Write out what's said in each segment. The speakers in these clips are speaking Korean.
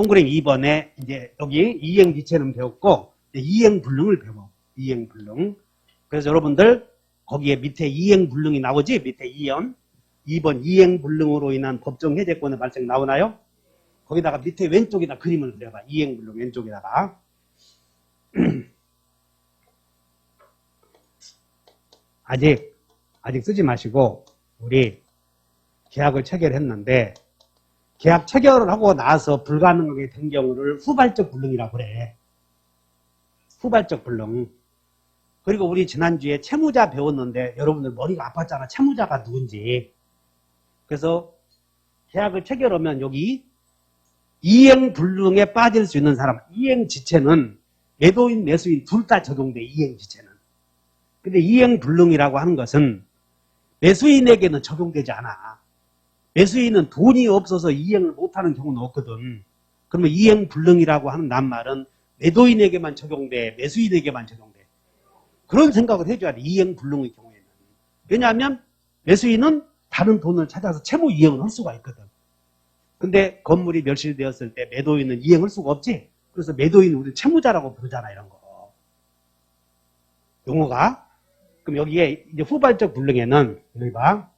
동그라미 2번에 이제 여기 이행지체는 배웠고 이행불능을 배워. 이행불능. 그래서 여러분들 거기에 밑에 이행불능이 나오지? 밑에 2번 이행불능으로 인한 법정 해제권의 발생 나오나요? 거기다가 밑에 왼쪽에다 그림을 그려봐. 이행불능 왼쪽에다가. 아직 쓰지 마시고 우리 계약을 체결했는데 계약 체결을 하고 나서 불가능하게 된 경우를 후발적 불능이라고 그래. 후발적 불능. 그리고 우리 지난주에 채무자 배웠는데 여러분들 머리가 아팠잖아. 채무자가 누군지. 그래서 계약을 체결하면 여기 이행불능에 빠질 수 있는 사람. 이행지체는 매도인, 매수인 둘 다 적용돼. 이행지체는. 근데 이행불능이라고 하는 것은 매수인에게는 적용되지 않아. 매수인은 돈이 없어서 이행을 못하는 경우는 없거든. 그러면 이행불능이라고 하는 낱말은 매도인에게만 적용돼, 매수인에게만 적용돼. 그런 생각을 해줘야 돼. 이행불능의 경우에는. 왜냐하면 매수인은 다른 돈을 찾아서 채무 이행을 할 수가 있거든. 근데 건물이 멸실되었을 때 매도인은 이행할 수가 없지. 그래서 매도인은 우리 채무자라고 부르잖아. 이런 거. 용어가. 그럼 여기에 이제 후발적 불능에는 여기 봐.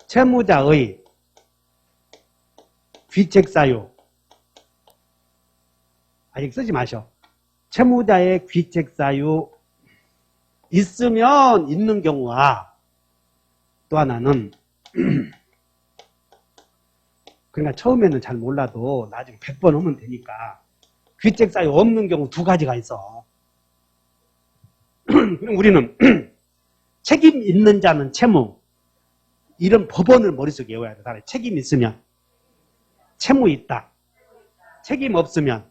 채무자의 귀책사유. 아직 쓰지 마셔. 채무자의 귀책사유 있으면 있는 경우와 또 하나는 그러니까 처음에는 잘 몰라도 나중에 100번 하면 되니까 귀책사유 없는 경우 두 가지가 있어. 그럼 우리는 책임 있는 자는 채무 이런 법원을 머릿속에 외워야 돼. 책임 있으면 채무 있다. 책임 없으면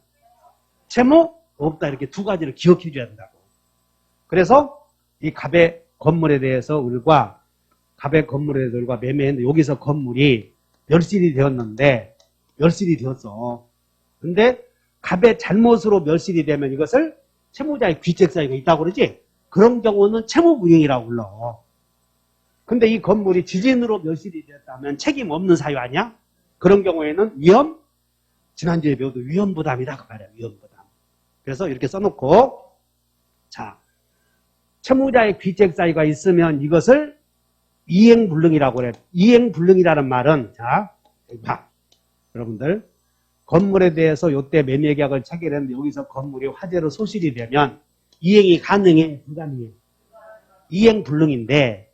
채무 없다. 이렇게 두 가지를 기억해 줘야 된다고. 그래서 이 갑의 건물에 대해서 을과 갑의 건물에 대해서 을과 매매했는데 여기서 건물이 멸실이 되었는데 멸실이 되었어. 근데 갑의 잘못으로 멸실이 되면 이것을 채무자의 귀책사유가 있다고 그러지? 그런 경우는 채무불이행이라고 불러. 근데 이 건물이 지진으로 멸실이 되었다면 책임 없는 사유 아니야? 그런 경우에는 위험, 지난주에 배워도 위험부담이다 그 말이야. 위험부담. 그래서 이렇게 써놓고 자 채무자의 귀책사유가 있으면 이것을 이행불능이라고 그래. 이행불능이라는 말은 자 여기 봐. 여러분들 건물에 대해서 요때 매매계약을 체결했는데 여기서 건물이 화재로 소실이 되면 이행이 가능해? 불가능해? 이행불능인데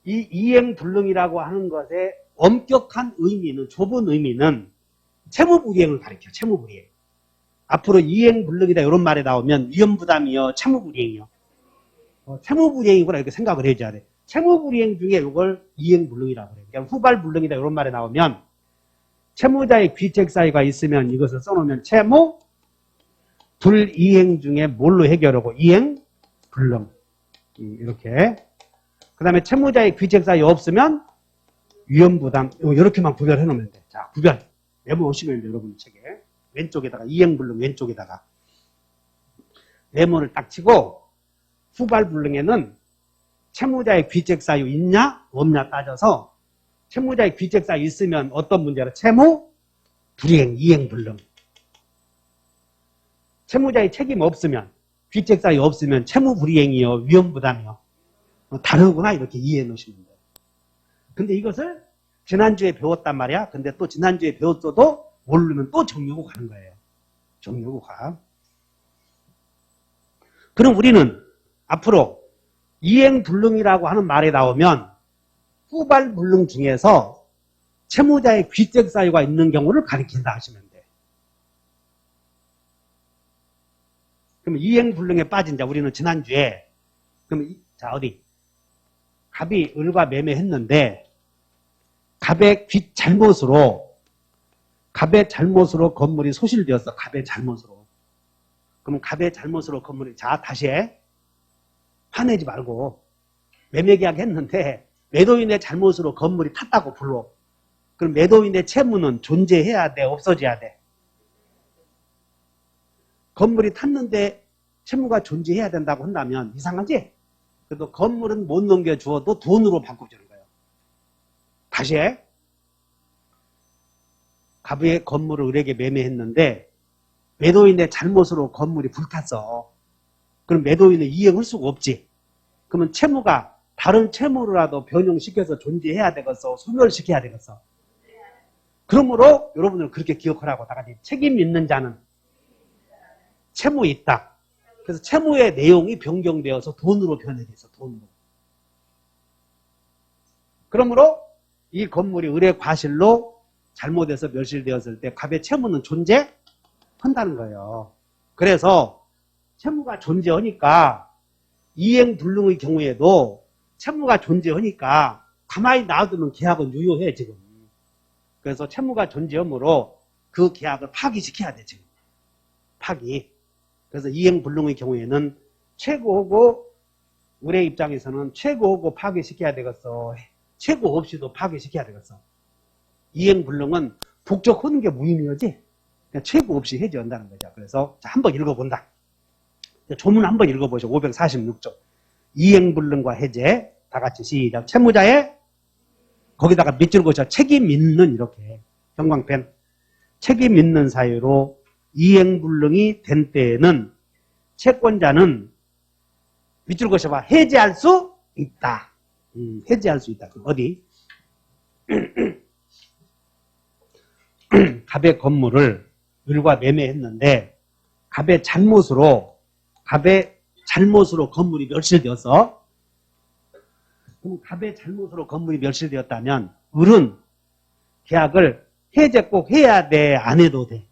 이 이행불능이라고 하는 것의 엄격한 의미는 좁은 의미는 채무불이행을 가리켜. 채무불이행. 앞으로 이행불능이다 이런 말에 나오면 위험부담이요 채무불이행이요. 채무불이행이구나 이렇게 생각을 해줘야 돼. 채무불이행 중에 이걸 이행불능이라고 그래. 그러니까 후발불능이다 이런 말에 나오면 채무자의 귀책사유가 있으면 이것을 써놓으면 채무 불이행 중에 뭘로 해결하고 이행불능 이렇게. 그 다음에 채무자의 귀책사유 없으면 위험부담 이렇게만 구별해 놓으면 돼. 자 구별 메모 오시면 돼. 여러분 책에 왼쪽에다가 이행불능 왼쪽에다가 메모를 딱 치고 후발불능에는 채무자의 귀책사유 있냐 없냐 따져서 채무자의 귀책사유 있으면 어떤 문제라 채무 불이행 이행불능. 채무자의 책임 없으면 귀책사유 없으면 채무불이행이요 위험부담이요. 다르구나 이렇게 이해해 놓으시면 돼요. 근데 이것을 지난주에 배웠단 말이야. 근데 또 지난주에 배웠어도 모르면 또 정리하고 가는 거예요. 정리하고 가. 그럼 우리는 앞으로 이행불능이라고 하는 말에 나오면 후발불능 중에서 채무자의 귀책사유가 있는 경우를 가리킨다 하시면 돼. 그럼 이행불능에 빠진 자 우리는 지난주에 그럼 자 어디 갑이 을과 매매했는데 갑의 잘못으로 건물이 소실되었어. 갑의 잘못으로. 그럼 갑의 잘못으로 건물이 자 다시 해. 화내지 말고 매매계약 했는데 매도인의 잘못으로 건물이 탔다고 불러. 그럼 매도인의 채무는 존재해야 돼? 없어져야 돼? 건물이 탔는데 채무가 존재해야 된다고 한다면 이상하지? 그래도 건물은 못 넘겨주어도 돈으로 바꿔주는 거예요. 다시 해. 갑의 건물을 을에게 매매했는데 매도인의 잘못으로 건물이 불탔어. 그럼 매도인은 이행할 수가 없지. 그러면 채무가 다른 채무로라도 변형시켜서 존재해야 되겠어? 소멸시켜야 되겠어? 그러므로 여러분들은 그렇게 기억하라고. 다 같이 책임 있는 자는 채무 있다. 그래서 채무의 내용이 변경되어서 돈으로 변해있어. 돈으로. 그러므로 이 건물이 을의 과실로 잘못해서 멸실되었을 때 갑의 채무는 존재한다는 거예요. 그래서 채무가 존재하니까 이행불능의 경우에도 채무가 존재하니까 가만히 놔두면 계약은 유효해 지금. 그래서 채무가 존재하므로 그 계약을 파기시켜야 돼 지금. 파기. 그래서 이행불능의 경우에는 최고고 을의 입장에서는 최고고 파기시켜야 되겠어. 최고 없이도 파기시켜야 되겠어. 이행불능은 북적하는 게 무의미하지. 그냥 최고 없이 해제한다는 거죠. 그래서 자, 한번 읽어본다. 조문 한번 읽어보죠. 546조. 이행불능과 해제. 다 같이 시작. 채무자의 거기다가 밑줄 그쳐 책임 있는 이렇게 형광펜. 책임 있는 사유로 이행불능이 된 때에는 채권자는 밑줄 그쳐봐. 해제할 수 있다. 해제할 수 있다. 어디? 갑의 건물을 을과 매매했는데 갑의 잘못으로 건물이 멸실되었어. 그럼 갑의 잘못으로 건물이 멸실되었다면 을은 계약을 해제 꼭 해야 돼? 안 해도 돼?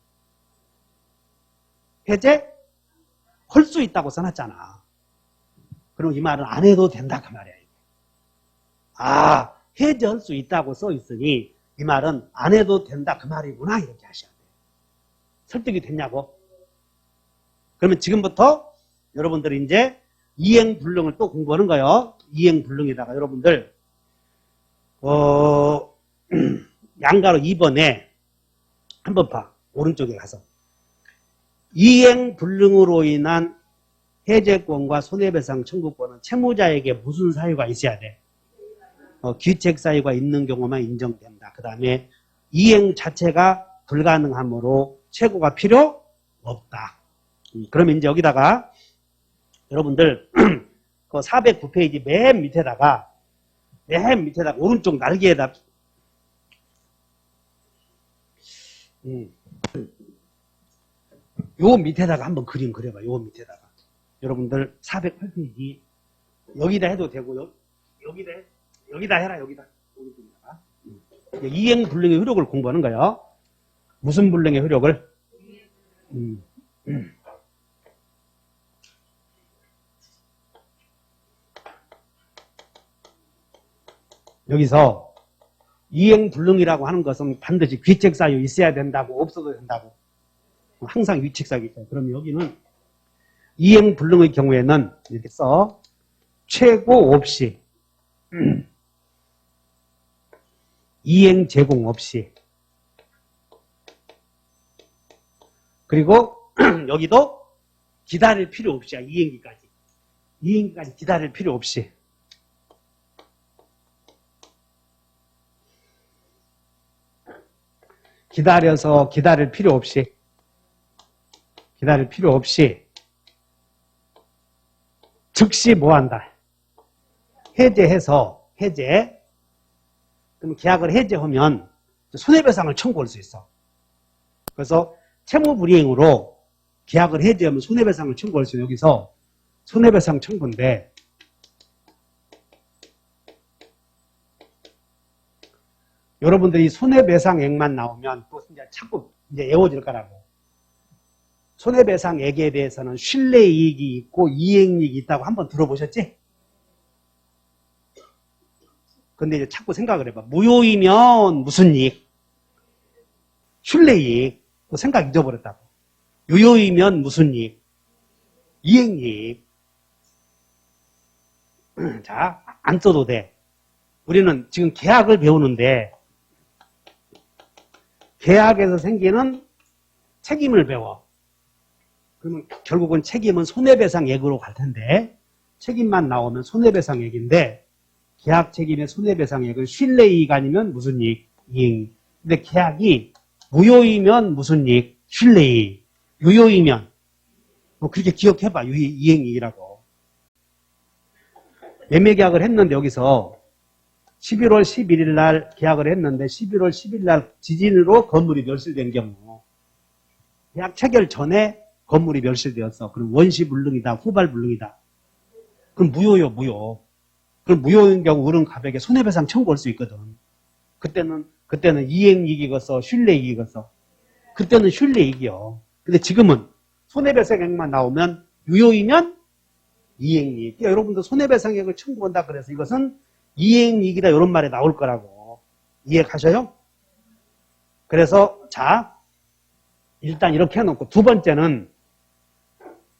해제? 할 수 있다고 써놨잖아. 그럼 이 말은 안 해도 된다 그 말이야. 아, 해제할 수 있다고 써있으니 이 말은 안 해도 된다 그 말이구나 이렇게 하셔야 돼. 설득이 됐냐고? 그러면 지금부터 여러분들이 이제 이행불능을 또 공부하는 거예요. 이행불능에다가 여러분들 양가로 2번에 한번 봐. 오른쪽에 가서 이행불능으로 인한 해제권과 손해배상 청구권은 채무자에게 무슨 사유가 있어야 돼? 귀책 사유가 있는 경우만 인정된다. 그 다음에 이행 자체가 불가능하므로 최고가 필요 없다. 그러면 이제 여기다가 여러분들 그 409페이지 맨 밑에다가 오른쪽 날개에다 요 밑에다가 한번 그림 그려봐. 요 밑에다가 여러분들 408페이지 여기다 해도 되고요. 여기다 해라. 여기다. 이행불능의 효력을 공부하는 거예요. 무슨 불능의 효력을? 여기서 이행불능이라고 하는 것은 반드시 귀책사유 있어야 된다고 없어도 된다고 항상 위책사유 있어요. 그럼 여기는 이행불능의 경우에는 이렇게 써 최고 없이 이행 제공 없이 그리고 여기도 기다릴 필요 없이 이행기까지 기다릴 필요 없이 기다릴 필요 없이 즉시 뭐한다? 해제 그럼 계약을 해제하면 손해배상을 청구할 수 있어. 그래서 채무불이행으로 계약을 해제하면 손해배상을 청구할 수 있어. 여기서 손해배상 청구인데 여러분들이 손해배상액만 나오면 또 이제 자꾸 이제 애워질 거라고. 손해배상액에 대해서는 신뢰이익이 있고 이행이익이 있다고 한번 들어보셨지? 근데 이제 자꾸 생각을 해봐. 무효이면 무슨 이익? 신뢰이익. 또 생각 잊어버렸다고. 유효이면 무슨 이익? 이행이익. 자, 안 써도 돼. 우리는 지금 계약을 배우는데 계약에서 생기는 책임을 배워. 그러면 결국은 책임은 손해배상액으로 갈 텐데 책임만 나오면 손해배상액인데 계약 책임의 손해배상액은 신뢰이익 아니면 무슨 이익? 이익. 근데 계약이 무효이면 무슨 이익? 실내이익. 유효이면 뭐 그렇게 기억해봐. 이행이익이라고. 매매계약을 했는데 여기서 11월 11일 날 계약을 했는데 11월 10일 날 지진으로 건물이 멸실된 경우 계약 체결 전에 건물이 멸실되었어. 그럼 원시불능이다. 후발불능이다. 그럼 무효요. 무효. 그럼 무효인 경우 어른가백에 손해배상 청구할 수 있거든. 그때는 이행이익이겠어? 실내이익이겠어? 그때는 실내이익이요. 근데 지금은 손해배상액만 나오면 유효이면 이행이익. 그러니까 여러분도 손해배상액을 청구한다 그래서 이것은 이행이익이다 이런 말이 나올 거라고. 이해가셔요? 그래서 자 일단 이렇게 해놓고 두 번째는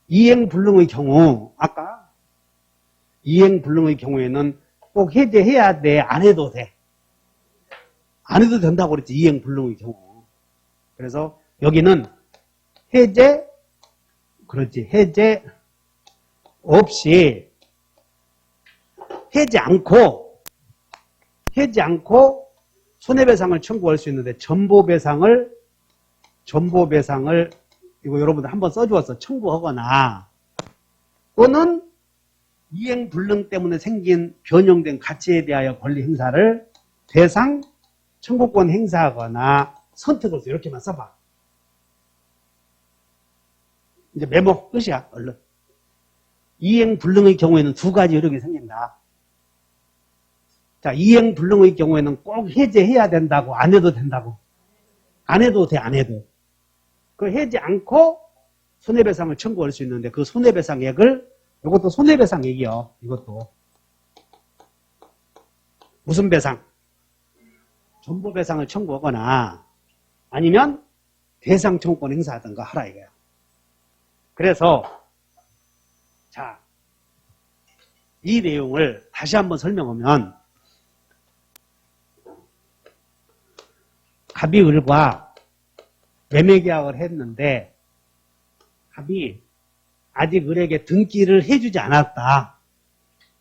이행불능의 경우 아까 이행불능의 경우에는 꼭 해제해야 돼? 안 해도 돼? 안 해도 된다고 그랬지. 이행불능의 경우. 그래서 여기는 해제 그렇지. 해제 없이 해지 않고 손해배상을 청구할 수 있는데 전보배상을 이거 여러분들 한번 써주었어. 청구하거나 또는 이행불능 때문에 생긴 변형된 가치에 대하여 권리 행사를 대상 청구권 행사하거나 선택을 써. 이렇게만 써봐. 이제 메모 끝이야. 얼른. 이행불능의 경우에는 두 가지 여력이 생긴다. 자, 이행불능의 경우에는 꼭 해제해야 된다고, 안 해도 된다고. 안 해도 돼, 안 해도. 그 해지 않고 손해배상을 청구할 수 있는데 그 손해배상액을, 이것도 손해배상액이요. 이것도. 무슨 배상? 전보배상을 청구하거나 아니면 대상 청구권 행사하든가 하라 이거야. 그래서 자, 이 내용을 다시 한번 설명하면 갑이 을과 매매계약을 했는데 갑이 아직 을에게 등기를 해주지 않았다.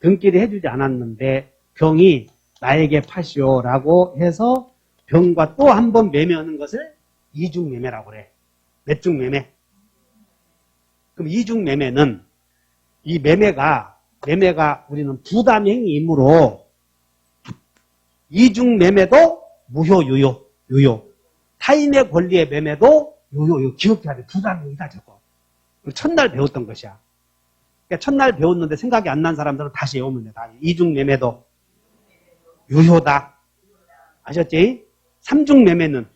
등기를 해주지 않았는데 병이 나에게 파시오라고 해서 병과 또 한 번 매매하는 것을 이중매매라고 그래. 몇 중 매매? 그럼 이중 매매는 이 매매가 우리는 부담행위이므로 이중 매매도 무효, 유효. 타인의 권리의 매매도 유효. 기억해야 돼. 부담행위다, 저거. 첫날 배웠던 것이야. 그러니까 첫날 배웠는데 생각이 안 난 사람들은 다시 외우면 돼. 이중 매매도 유효다. 아셨지? 삼중 매매는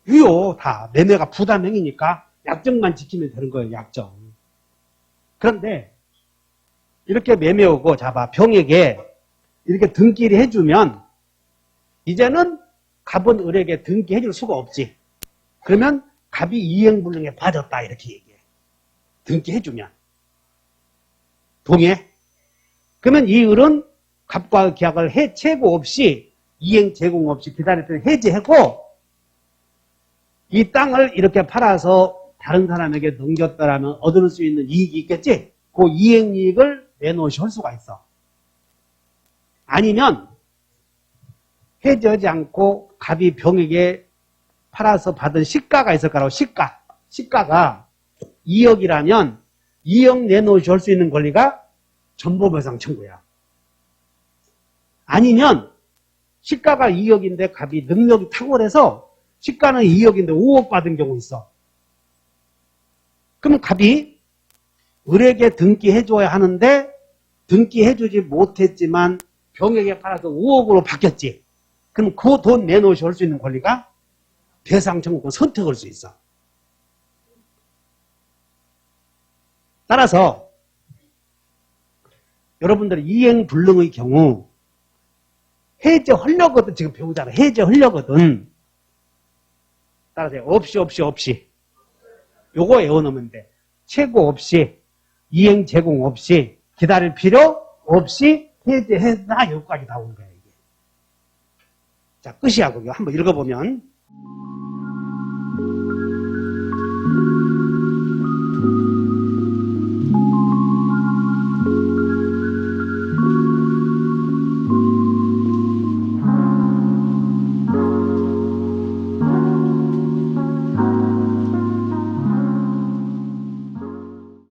유효. 다. 매매가 부담행위니까 약정만 지키면 되는 거예요. 약정. 그런데 이렇게 매매하고 자봐. 병에게 이렇게 등기를 해주면 이제는 갑은 을에게 등기해 줄 수가 없지. 그러면 갑이 이행불능에 빠졌다 이렇게 얘기해. 등기해 주면. 동의해? 그러면 이 을은 갑과 계약을 해체고 없이 이행 제공 없이 기다렸더니 해지하고 이 땅을 이렇게 팔아서 다른 사람에게 넘겼더라면 얻을 수 있는 이익이 있겠지? 그 이행이익을 내놓으실 수가 있어. 아니면 해지하지 않고 갑이 병에게 팔아서 받은 시가가 있을 거라고. 시가가 2억이라면 2억 내놓으실 수 있는 권리가 전보배상 청구야. 아니면 시가가 2억인데 갑이 능력이 탁월해서 시가는 2억인데 5억 받은 경우 있어. 그럼 갑이 을에게 등기해줘야 하는데 등기해주지 못했지만 병에게 팔아서 5억으로 바뀌었지. 그럼 그 돈 내놓으실 수 있는 권리가 대상 청구권 선택할 수 있어. 따라서 여러분들이 이행불능의 경우 해제하려거든. 지금 배우잖아. 해제하려거든. 따라서 없이 요거 외워놓으면 돼. 최고 없이 이행 제공 없이 기다릴 필요 없이 해제했다. 여기까지 나오는 거야 이게. 자, 끝이야. 그거 한번 읽어보면